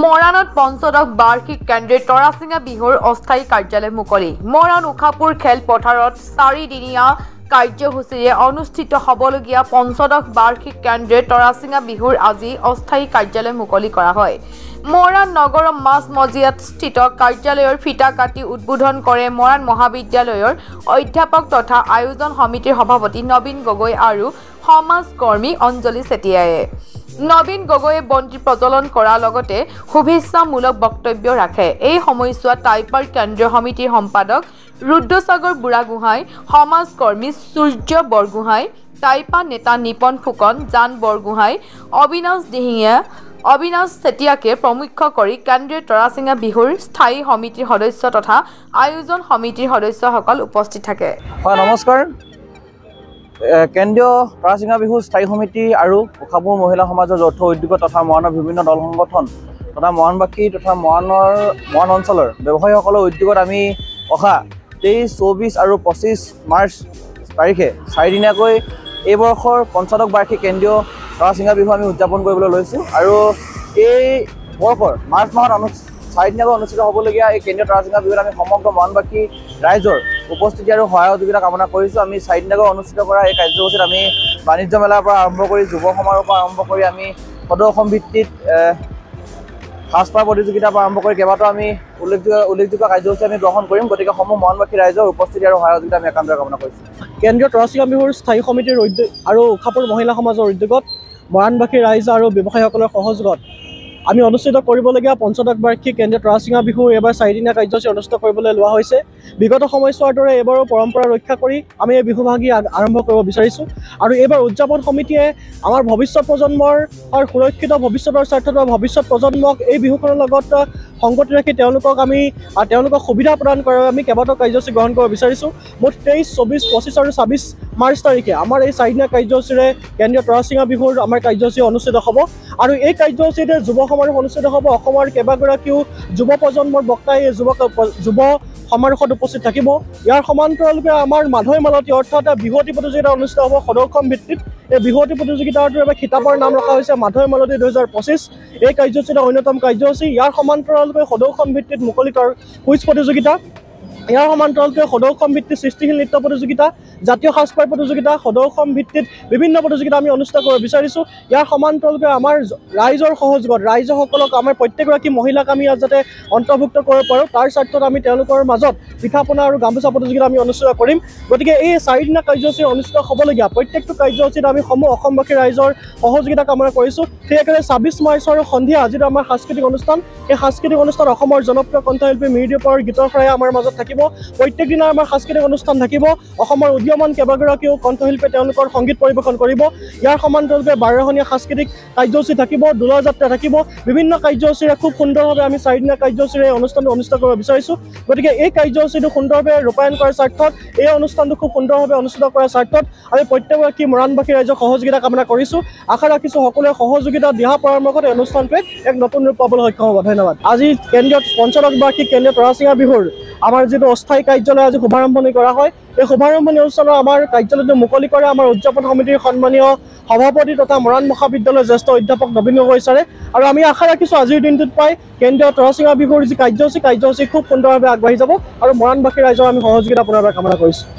মৰাণত পঞ্চদশ বাৰ্ষিক কেন্দ্ৰীয় তৰাচিঙা বিহুৰ অস্থায়ী কাৰ্যালয় মুকলি। মৰাণ উখাপুৰ খেলপথাৰত 4 দিনীয়া কাৰ্যসূচীৰে অনুষ্ঠিত হ'বলগীয়া পঞ্চদশ বাৰ্ষিক কেন্দ্ৰীয় তৰাচিঙা বিহুৰ আজি অস্থায়ী কাৰ্যালয় মুকলি কৰা হয়। মৰাণ নগৰৰ মাজমজিয়াত স্থিত কাৰ্যালয়ৰ ফিটা কাটি উদ্বোধন কৰে মৰাণ মহাবিদ্যালয়ৰ অধ্যাপক তথা আয়োজন সমিতিৰ সভাপতি নবীন গগৈ আৰু সমাজকৰ্মী অঞ্জলি চেতিয়ায়ে। নবীন গগৈয়ে বন্তি প্ৰজ্বলন কৰাৰ লগতে শুভেচ্ছামূলক বক্তব্য ৰাখে। এই সময়ছোৱাত টাইপাৰ কেন্দ্ৰীয় সমিতিৰ সম্পাদক ৰুদ্ৰসাগৰ বুঢ়াগোহাঁই, সমাজকৰ্মী সূৰ্য বৰগোহাঁই, টাইপা নেতা নিপন ফুকন, জান বৰগোহাঁই, অবিনাশ দিহিঙীয়া, অবিনাশ চেতিয়াকে প্ৰমুখ কৰি কেন্দ্ৰীয় তৰাচিঙা বিহুৰ স্থায়ী সমিতিৰ সদস্য তথা আয়োজন সমিতিৰ সদস্যসকল উপস্থিত থাকে। হয়, নমস্কাৰ। কেন্দ্ৰীয় তৰাচিঙা বিহু স্থায়ী সমিতি আৰু উখাপুৰ মহিলা সমাজৰ যৌথ উদ্যোগত তথা মৰাণৰ বিভিন্ন দল সংগঠন তথা মৰাণবাসী তথা মৰাণ অঞ্চলৰ ব্যৱসায়ীসকলৰ উদ্যোগত আমি অহা 23, 24 আৰু 25 মাৰ্চ তাৰিখে 4 দিনীয়াকৈ এই বৰ্ষৰ পঞ্চদশ বাৰ্ষিক কেন্দ্ৰীয় তৰাচিঙা বিহু আমি উদযাপন কৰিবলৈ লৈছোঁ। আৰু এই বৰ্ষৰ মাৰ্চ মাহত 4 দিনীয়াকৈ অনুষ্ঠিত হ'বলগীয়া এই কেন্দ্ৰীয় তৰাচিঙা বিহুত আমি সমগ্ৰ মৰাণবাসী ৰাইজৰ উপস্থিতি আৰু সহযোগিতা কামনা কৰিছোঁ। আমি 4 দিনীয়াকৈ অনুষ্ঠিত কৰা এই কাৰ্যসূচীত আমি বাণিজ্য মেলাৰ পৰা আৰম্ভ কৰি যুৱ সমাৰোহৰ পৰা আৰম্ভ কৰি আমি সদৌ অসম ভিত্তিত সাজপাৰ প্ৰতিযোগিতাৰ পৰা আৰম্ভ কৰি কেইবাটাও আমি উল্লেখযোগ্য কাৰ্যসূচী আমি গ্ৰহণ কৰিম। গতিকে সমূহ মৰাণবাসী ৰাইজৰ উপস্থিতি আৰু সহযোগিতা আমি একান্তৰে কামনা কৰিছোঁ। কেন্দ্ৰীয় তৰাচিঙা বিহুৰ স্থায়ী সমিতিৰ আৰু উখাপুৰ মহিলা সমাজৰ উদ্যোগত মৰাণবাসী ৰাইজ আৰু ব্যৱসায়ীসকলৰ সহযোগত আমি অনুষ্ঠিত কৰিবলগীয়া পঞ্চদশ বাৰ্ষিক কেন্দ্ৰীয় তৰাচিঙা বিহুৰ এইবাৰ 4 দিনীয়া কাৰ্যসূচী অনুষ্ঠিত কৰিবলৈ লোৱা হৈছে। বিগত সময়ছোৱাৰ দৰে এইবাৰো পৰম্পৰা ৰক্ষা কৰি আমি এই বিহু ভাগি আৰম্ভ কৰিব বিচাৰিছোঁ। আৰু এইবাৰ উদযাপন সমিতিয়ে আমাৰ ভৱিষ্যত প্ৰজন্মৰ সুৰক্ষিত ভৱিষ্যতৰ স্বাৰ্থত বা ভৱিষ্যত প্ৰজন্মক এই বিহুখনৰ লগত সংগতি ৰাখি তেওঁলোকক সুবিধা প্ৰদান কৰাৰ আমি কেইবাটাও কাৰ্যসূচী গ্ৰহণ কৰিব বিচাৰিছোঁ। মুঠ 23, 24, 25 আৰু 26 মাৰ্চ তাৰিখে আমাৰ এই 4 দিনীয়া কাৰ্যসূচীৰে কেন্দ্ৰীয় তৰাচিঙা বিহুৰ আমাৰ কাৰ্যসূচী অনুষ্ঠিত হ'ব। আৰু এই কাৰ্যসূচীতে যুৱ সমাৰোহ অনুষ্ঠিত হ'ব। অসমৰ কেইবাগৰাকীও যুৱ প্ৰজন্মৰ বক্তাই যুৱ সমাৰোহত উপস্থিত থাকিব। ইয়াৰ সমান্তৰালভাৱে আমাৰ মাধৈ মালতী অৰ্থাৎ বিহুৱতী প্ৰতিযোগিতা অনুষ্ঠিত হ'ব সদৌ অসম ভিত্তিত। এই বিহুৱতী প্ৰতিযোগিতাটোৰ এবাৰ খিতাপৰ নাম ৰখা হৈছে মাধৈ মালতী 2025। এই কাৰ্যসূচীৰ অন্যতম কাৰ্যসূচী। ইয়াৰ সমান্তৰালভাৱে সদৌ অসম ভিত্তিত মুকলিতৰ কুইজ প্ৰতিযোগিতা, ইয়াৰ সমান্তৰালভাৱে সদৌ অসম ভিত্তিত সৃষ্টিশীল নৃত্য প্ৰতিযোগিতা, জাতীয় সাজপাৰ প্ৰতিযোগিতা, সদৌ অসম ভিত্তিত বিভিন্ন প্ৰতিযোগিতা আমি অনুষ্ঠিত কৰিব বিচাৰিছোঁ। ইয়াৰ সমান্তৰালভাৱে আমাৰ ৰাইজৰ সহযোগত ৰাইজসকলক আমাৰ প্ৰত্যেকগৰাকী মহিলাক আমি যাতে অন্তৰ্ভুক্ত কৰিব পাৰোঁ তাৰ স্বাৰ্থত আমি তেওঁলোকৰ মাজত পিঠা পনা আৰু গামোচা প্ৰতিযোগিতা আমি অনুষ্ঠিত কৰিম। গতিকে এই 4 দিনীয়া কাৰ্যসূচী অনুষ্ঠিত হ'বলগীয়া প্ৰত্যেকটো কাৰ্যসূচীত আমি অসমবাসী ৰাইজৰ সহযোগিতা কামনা কৰিছোঁ। সেই একেদৰে 26 মাৰ্চৰ সন্ধিয়া যিটো আমাৰ সাংস্কৃতিক অনুষ্ঠান, এই সাংস্কৃতিক অনুষ্ঠান অসমৰ জনপ্ৰিয় কণ্ঠশিল্পী মিৰিদীপৰ গীতৰ শৰাই আমাৰ মাজত থাকিব। প্ৰত্যেক দিনা আমাৰ সাংস্কৃতিক অনুষ্ঠান থাকিব। অসমৰ উদীয়মান কেইবাগৰাকীও কণ্ঠশিল্পীয়ে তেওঁলোকৰ সংগীত পৰিৱেশন কৰিব। ইয়াৰ সমান্তৰালভাৱে 12-দিনীয়া সাংস্কৃতিক কাৰ্যসূচী থাকিব, দোলৰ যাত্ৰা থাকিব। বিভিন্ন কাৰ্যসূচীৰে খুব সুন্দৰভাৱে আমি 4 দিনীয়া কাৰ্যসূচীৰে অনুষ্ঠানটো অনুষ্ঠিত কৰিব বিচাৰিছোঁ। গতিকে এই কাৰ্যসূচীটো সুন্দৰভাৱে ৰূপায়ণ কৰাৰ স্বাৰ্থত, এই অনুষ্ঠানটো খুব সুন্দৰভাৱে অনুষ্ঠিত কৰাৰ স্বাৰ্থত আমি প্ৰত্যেকগৰাকী মৰাণবাসী ৰাইজক সহযোগিতা কামনা কৰিছোঁ। আশা ৰাখিছোঁ সকলোৱে সহযোগিতা দিহা পৰামৰ্শত এই অনুষ্ঠানটোৱে এক নতুন ৰূপ পাবলৈ সক্ষম হ'ব। ধন্যবাদ। আজি কেন্দ্ৰীয় পঞ্চদশ বাৰ্ষিক কেন্দ্ৰীয় তৰাচিঙা বিহুৰ আমাৰ যিটো অস্থায়ী কাৰ্যালয় আজি শুভাৰম্ভণি কৰা হয়, এই শুভাৰম্ভণি অনুষ্ঠানৰ আমাৰ কাৰ্যালয়টো মুকলি কৰে আমাৰ উদযাপন সমিতিৰ সন্মানীয় সভাপতি তথা মৰাণ মহাবিদ্যালয়ৰ জ্যেষ্ঠ অধ্যাপক নবীন গগৈ ছাৰে। আৰু আমি আশা ৰাখিছোঁ আজিৰ দিনটোত প্ৰায় কেন্দ্ৰীয় তৰাচিঙা বিহুৰ যি কাৰ্যসূচী খুব সুন্দৰভাৱে আগবাঢ়ি যাব আৰু মৰাণবাসী ৰাইজৰ আমি সহযোগিতা পুনৰবাৰ কামনা কৰিছোঁ।